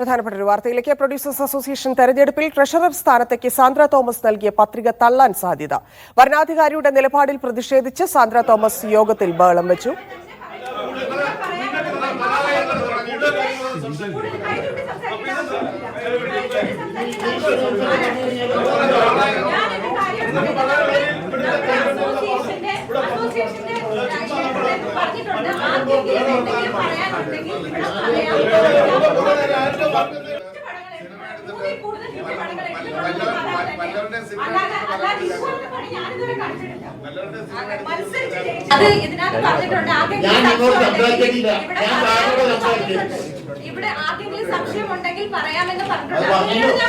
പ്രധാനപ്പെട്ട ഒരു വാർത്തയിലേക്ക്. പ്രൊഡ്യൂസേഴ്സ് അസോസിയേഷൻ തെരഞ്ഞെടുപ്പിൽ ട്രഷറർ സ്ഥാനത്തേക്ക് സാന്ദ്ര തോമസ് നൽകിയ പത്രിക തള്ളാൻ സാധ്യത. വരണാധികാരിയുടെ നിലപാടിൽ പ്രതിഷേധിച്ച് സാന്ദ്ര തോമസ് യോഗത്തിൽ ബഹളം വെച്ചു. ഇവിടെ ആർക്കെങ്കിലും സംശയമുണ്ടെങ്കിൽ പറയാമെന്ന് പറഞ്ഞിട്ടുണ്ട്.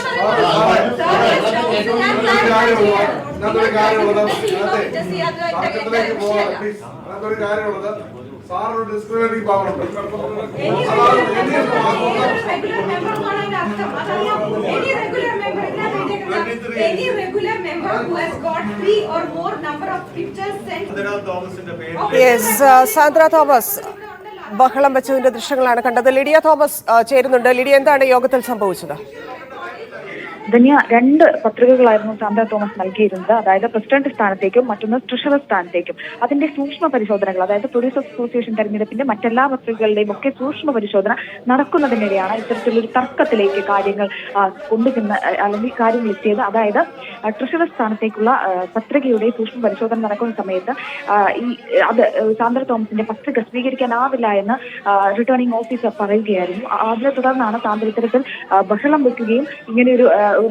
സാറൊരു ഡിസ്ക്രിമിനേറ്റിംഗ് പവർ ഉണ്ട്. Any regular member who has got 3 or more number of pictures sent. Yes, Sandra Thomas ബഹളം വെച്ചതിന്റെ ദൃശ്യങ്ങളാണ് കണ്ടത്. ലിഡിയ തോമസ് ചേരുന്നുണ്ട്. ലിഡിയ, എന്താണ് യോഗത്തിൽ സംഭവിച്ചത്? ധന്യ, 2 പത്രികകളായിരുന്നു സാന്ദ്ര തോമസ് നൽകിയിരുന്നത്. അതായത് പ്രസിഡന്റ് സ്ഥാനത്തേക്കും മറ്റൊന്ന് ട്രഷറർ സ്ഥാനത്തേക്കും. അതിന്റെ സൂക്ഷ്മ പരിശോധനകൾ, അതായത് പ്രൊഡ്യൂസേഴ്സ് അസോസിയേഷൻ തെരഞ്ഞെടുപ്പിന്റെ മറ്റെല്ലാ പത്രികകളുടെയും ഒക്കെ സൂക്ഷ്മ പരിശോധന നടക്കുന്നതിനിടെയാണ് ഇത്തരത്തിലൊരു തർക്കത്തിലേക്ക് കാര്യങ്ങൾ കൊണ്ടുചെന്ന് അല്ലെങ്കിൽ കാര്യങ്ങൾ എത്തിയത്. അതായത് ട്രഷറർ സ്ഥാനത്തേക്കുള്ള പത്രികയുടെ സൂക്ഷ്മ പരിശോധന നടക്കുന്ന സമയത്ത് സാന്ദ്ര തോമസിന്റെ പത്രിക സ്വീകരിക്കാനാവില്ല എന്ന് റിട്ടേണിംഗ് ഓഫീസർ പറയുകയായിരുന്നു. അതിനെ തുടർന്നാണ് സാന്ദ്ര ഇത്തരത്തിൽ ബഹളം വെക്കുകയും ഇങ്ങനെയൊരു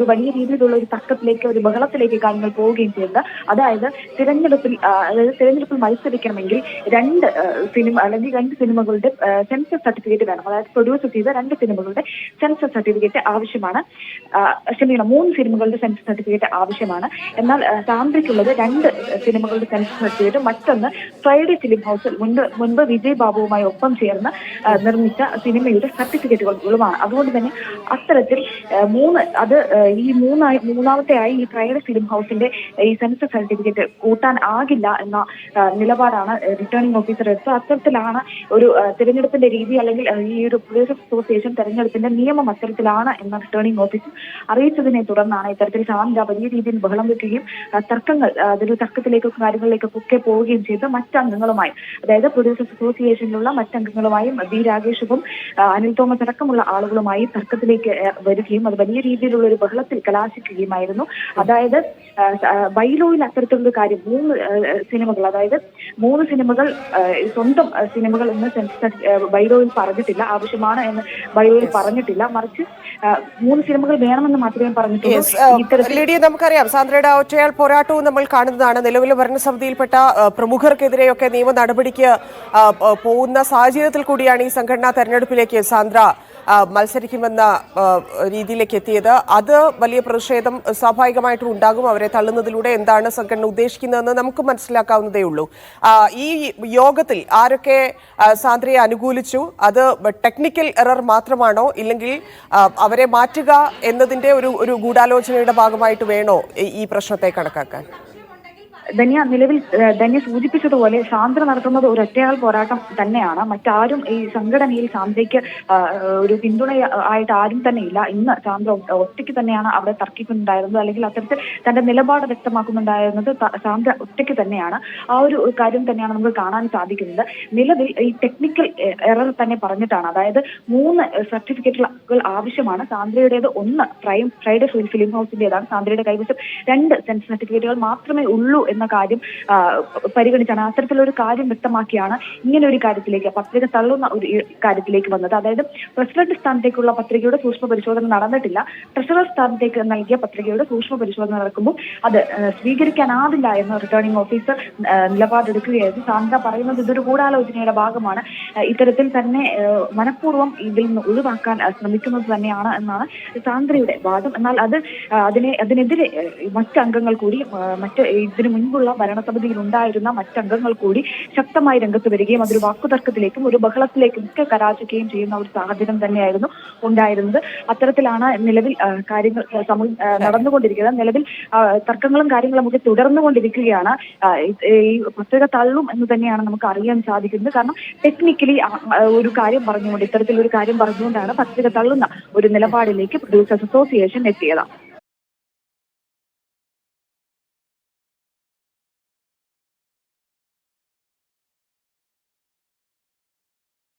വലിയ രീതിയിലുള്ള ഒരു തർക്കത്തിലേക്ക്, ഒരു ബഹളത്തിലേക്ക് കാര്യങ്ങൾ പോവുകയും ചെയ്തത്. അതായത് തിരഞ്ഞെടുപ്പിൽ മത്സരിക്കണമെങ്കിൽ 2 സിനിമ അല്ലെങ്കിൽ 2 സിനിമകളുടെ സെൻസർ സർട്ടിഫിക്കറ്റ് വേണം. അതായത് പ്രൊഡ്യൂസ് ചെയ്ത 2 സിനിമകളുടെ സെൻസർ സർട്ടിഫിക്കറ്റ് ആവശ്യമാണ്. 3 സിനിമകളുടെ സെൻസർ സർട്ടിഫിക്കറ്റ് ആവശ്യമാണ്. എന്നാൽ സാന്ദ്രയ്ക്കുള്ളത് 2 സിനിമകളുടെ സെൻസർ സർട്ടിഫിക്കറ്റ്, മറ്റൊന്ന് ഫ്രൈഡേ ഫിലിം ഹൗസിൽ മുൻപ് വിജയ് ബാബുവുമായി ഒപ്പം ചേർന്ന് നിർമ്മിച്ച സിനിമയുടെ സർട്ടിഫിക്കറ്റുകളുമാണ്. അതുകൊണ്ട് തന്നെ അത്തരത്തിൽ മൂന്നാമത്തെയായി ഈ ഫ്രൈഡേ ഫിലിം ഹൗസിന്റെ ഈ സെൻസർ സർട്ടിഫിക്കറ്റ് കൂട്ടാൻ ആകില്ല എന്ന നിലപാടാണ് റിട്ടേണിംഗ് ഓഫീസർ എടുത്തത്. അത്തരത്തിലാണ് ഒരു തിരഞ്ഞെടുപ്പിന്റെ രീതി, അല്ലെങ്കിൽ ഈ ഒരു പ്രൊഡ്യൂസേഴ്സ് അസോസിയേഷൻ തെരഞ്ഞെടുപ്പിന്റെ നിയമം അത്തരത്തിലാണ് എന്ന റിട്ടേണിംഗ് ഓഫീസർ അറിയിച്ചതിനെ തുടർന്നാണ് ഇത്തരത്തിൽ സാന്ദ്ര വലിയ രീതിയിൽ ബഹളം വെക്കുകയും തർക്കത്തിലേക്കും കാര്യങ്ങളിലേക്കൊക്കെ പോവുകയും ചെയ്ത് മറ്റംഗങ്ങളുമായി, അതായത് പ്രൊഡ്യൂസേഴ്സ് അസോസിയേഷനിലുള്ള മറ്റംഗങ്ങളുമായും ബി രാഗേഷും അനിൽ തോമസ് അടക്കമുള്ള ആളുകളുമായി തർക്കത്തിലേക്ക് വരികയും അത് വലിയ രീതിയിലുള്ള ഒരു ബഹളത്തിൽ കലാശിക്കുകയുമായിരുന്നു. അതായത് ബൈലോയിൽ അത്തരത്തിലുള്ള കാര്യം 3 സിനിമകൾ, അതായത് 3 സിനിമകൾ സ്വന്തം സിനിമകൾ എന്ന് ബൈലോയിൽ പറഞ്ഞിട്ടില്ല, ആവശ്യമാണ് എന്ന് ബൈലോയിൽ പറഞ്ഞിട്ടില്ല. മറിച്ച് 3 സിനിമകൾ വേണമെന്ന് മാത്രമേ പറഞ്ഞിട്ടുള്ളൂ. ലിഡിയ, നമുക്കറിയാം സാന്ദ്രയുടെ ഒറ്റയാൾ പോരാട്ടവും നമ്മൾ കാണുന്നതാണ്. നിലവിൽ ഭരണസമിതിയിൽപ്പെട്ട പ്രമുഖർക്കെതിരെയൊക്കെ നിയമ നടപടിക്ക് പോകുന്ന സാഹചര്യത്തിൽ കൂടിയാണ് ഈ സംഘടനാ തെരഞ്ഞെടുപ്പിലേക്ക് സാന്ദ്ര മത്സരിക്കുമെന്ന രീതിയിലേക്ക് എത്തിയത്. അത് വലിയ പ്രതിഷേധം സ്വാഭാവികമായിട്ടും ഉണ്ടാകും. അവരെ തള്ളുന്നതിലൂടെ എന്താണ് സംഘടന ഉദ്ദേശിക്കുന്നതെന്ന് നമുക്ക് മനസ്സിലാക്കാവുന്നതേ ഉള്ളൂ. ഈ യോഗത്തിൽ ആരൊക്കെ സാന്ദ്രയെ അനുകൂലിച്ചു? അത് ടെക്നിക്കൽ എറർ മാത്രമാണോ, ഇല്ലെങ്കിൽ അവരെ മാറ്റുക എന്നതിന്റെ ഒരു ഗൂഢാലോചനയുടെ ഭാഗമായിട്ട് വേണോ ഈ പ്രശ്നത്തെ കണക്കാക്കാൻ? ധന്യ സൂചിപ്പിച്ചതുപോലെ സാന്ദ്ര നടത്തുന്നത് ഒരു ഒറ്റയാൾ പോരാട്ടം തന്നെയാണ്. മറ്റാരും ഈ സംഘടനയിൽ സാന്ദ്രയ്ക്ക് ഒരു പിന്തുണ ആയിട്ട് ആരും തന്നെ ഇല്ല. ഇന്ന് സാന്ദ്ര ഒറ്റയ്ക്ക് തന്നെയാണ് അവിടെ തർക്കിക്കുന്നുണ്ടായിരുന്നത്, അല്ലെങ്കിൽ അത്തരത്തിൽ തന്റെ നിലപാട് വ്യക്തമാക്കുന്നുണ്ടായിരുന്നത് സാന്ദ്ര ഒറ്റയ്ക്ക് തന്നെയാണ്. ആ ഒരു കാര്യം തന്നെയാണ് നമുക്ക് കാണാൻ സാധിക്കുന്നത്. നിലവിൽ ഈ ടെക്നിക്കൽ എറർ തന്നെ പറഞ്ഞിട്ടാണ്, അതായത് 3 സർട്ടിഫിക്കറ്റുകൾ ആവശ്യമാണ്. സാന്ദ്രയുടേത് 1 ഫ്രൈഡേ ഫിലിം ഹൗസിന്റേതാണ്. സാന്ദ്രയുടെ കൈവശം 2 സെൻസർ സർട്ടിഫിക്കറ്റുകൾ മാത്രമേ ഉള്ളൂ എന്ന കാര്യം പരിഗണിച്ചാണ്, അത്തരത്തിലൊരു കാര്യം വ്യക്തമാക്കിയാണ് ഇങ്ങനെ ഒരു കാര്യത്തിലേക്ക്, പത്രിക തള്ളുന്ന ഒരു കാര്യത്തിലേക്ക് വന്നത്. അതായത് പ്രസിഡന്റ് സ്ഥാനത്തേക്കുള്ള പത്രികയുടെ സൂക്ഷ്മ പരിശോധന നടന്നിട്ടില്ല. ട്രഷറർ സ്ഥാനത്തേക്ക് നൽകിയ പത്രികയുടെ സൂക്ഷ്മ പരിശോധന നടക്കുമ്പോൾ അത് സ്വീകരിക്കാനാവില്ല എന്ന് റിട്ടേണിംഗ് ഓഫീസർ നിലപാടെടുക്കുകയായിരുന്നു. സാന്ദ്ര പറയുന്നത് ഇതൊരു ഗൂഢാലോചനയുടെ ഭാഗമാണ്, ഇത്തരത്തിൽ തന്നെ മനഃപൂർവ്വം ഇതിൽ നിന്ന് ഒഴിവാക്കാൻ ശ്രമിക്കുന്നത് തന്നെയാണ് എന്നാണ് സാന്ദ്രയുടെ വാദം. എന്നാൽ അതിനെതിരെ മറ്റംഗങ്ങൾ കൂടി ഇതിനു മുൻപുള്ള ഭരണസമിതിയിൽ ഉണ്ടായിരുന്ന മറ്റംഗങ്ങൾ കൂടി ശക്തമായി രംഗത്ത് വരികയും അതൊരു വാക്കുതർക്കത്തിലേക്കും ഒരു ബഹളത്തിലേക്കും ഒക്കെ കലാശിക്കുകയും ചെയ്യുന്ന ഒരു സാഹചര്യം തന്നെയായിരുന്നു ഉണ്ടായിരുന്നത്. അത്തരത്തിലാണ് നിലവിൽ കാര്യങ്ങൾ നടന്നുകൊണ്ടിരിക്കുന്നത്. നിലവിൽ തർക്കങ്ങളും കാര്യങ്ങളും ഒക്കെ തുടർന്നുകൊണ്ടിരിക്കുകയാണ്. ഈ പത്രിക തള്ളും എന്ന് തന്നെയാണ് നമുക്ക് അറിയാൻ സാധിക്കുന്നത്. കാരണം ടെക്നിക്കലി ഒരു കാര്യം പറഞ്ഞുകൊണ്ട് ഇത്തരത്തിലൊരു കാര്യം പറഞ്ഞുകൊണ്ടാണ് പത്രിക തള്ളുന്ന ഒരു നിലപാടിലേക്ക് പ്രൊഡ്യൂസേഴ്സ് അസോസിയേഷൻ എത്തിയത്.